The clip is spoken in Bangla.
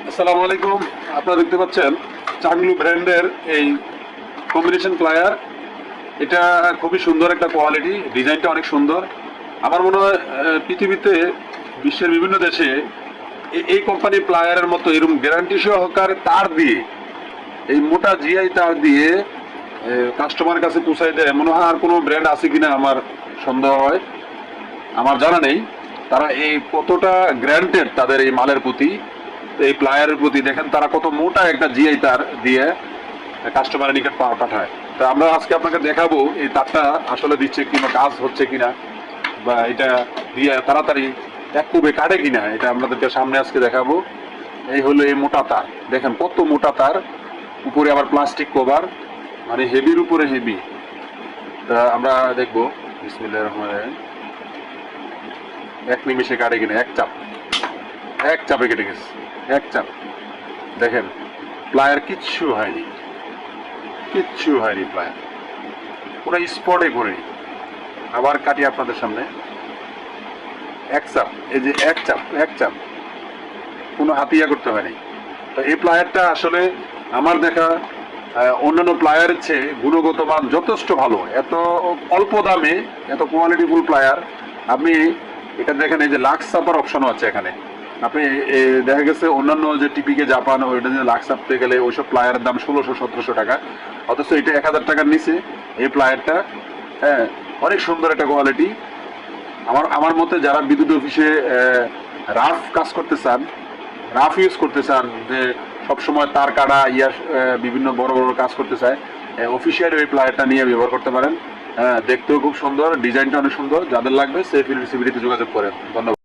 আসসালামু আলাইকুম। আপনারা দেখতে পাচ্ছেন চাংলু ব্র্যান্ডের এই কম্বিনেশন প্লায়ার। এটা খুবই সুন্দর একটা কোয়ালিটি, ডিজাইনটা অনেক সুন্দর। আমার মনে হয় পৃথিবীতে বিশ্বের বিভিন্ন দেশে এই কোম্পানির প্লায়ারের মতো এরকম গ্যারান্টি সহকারে তার দিয়ে, এই মোটা জিআই তার দিয়ে কাস্টমারের কাছে পৌঁছাই দেয়, মনে হয় আর কোনো ব্র্যান্ড আছে কিনা আমার সন্দেহ হয়। আমার জানা নেই তারা এই কতটা গ্যারান্টেড তাদের এই মালের প্রতি, এই প্লায়ারের প্রতি। দেখেন তারা কত মোটা একটা জিআই তার দিয়ে কাস্টমারের নিকট পাঠায়। তো আমরা আজকে আপনাকে দেখাবো এই তারটা আসলে দিচ্ছে কিনা, কাজ হচ্ছে কিনা, বা এটা দিয়ে তাড়াতাড়ি এক কুবে কাটে কিনা, এটা আপনাদেরকে সামনে আজকে দেখাবো। এই হলো এই মোটা তার, দেখেন কত মোটা তার, উপরে আবার প্লাস্টিক কভার, মানে হেভির উপরে হেভি। তা আমরা দেখবো বিসমিল্লাহির রহমানির রহিম। এক নিমিষে কাটে কিনা, এক চাপে কেটে গেছে, এক চাপ। দেখেন প্লায়ার কিচ্ছু হয়নি, প্লায়ার পুরো স্পটে করে। আবার কাটি আপনাদের সামনে, এক চাপ, এই যে এক চাপ, কোনো হাতিয়া করতে হয়নি। তো এই প্লায়ারটা আসলে আমার দেখা অন্যান্য প্লায়ারের চেয়ে গুণগত মান যথেষ্ট ভালো। এত অল্প দামে এত কোয়ালিটিফুল প্লায়ার। আপনি এটা দেখেন, এই যে লাক্স চাপার অপশনও আছে এখানে। আপনি দেখা গেছে অন্যান্য যে টিপিকে জাপান, ওইটা যে লাক্স চাপতে গেলে ওইসব প্লায়ারের দাম 1600-1700 টাকা, অথচ এটা 1000 টাকার নিচে এই প্লায়ারটা। হ্যাঁ, অনেক সুন্দর একটা কোয়ালিটি। আমার মতে যারা বিদ্যুৎ অফিসে রাফ কাজ করতে চান, রাফ ইউজ করতে চান, যে সবসময় তার কাটা বিভিন্ন বড় বড় কাজ করতে চায়, অফিসিয়াল ওই প্লায়ারটা নিয়ে ব্যবহার করতে পারেন। দেখতেও খুব সুন্দর, ডিজাইনটা অনেক সুন্দর। যাদের লাগবে সেই ফিল্ড সিভিটিতে যোগাযোগ করেন। ধন্যবাদ।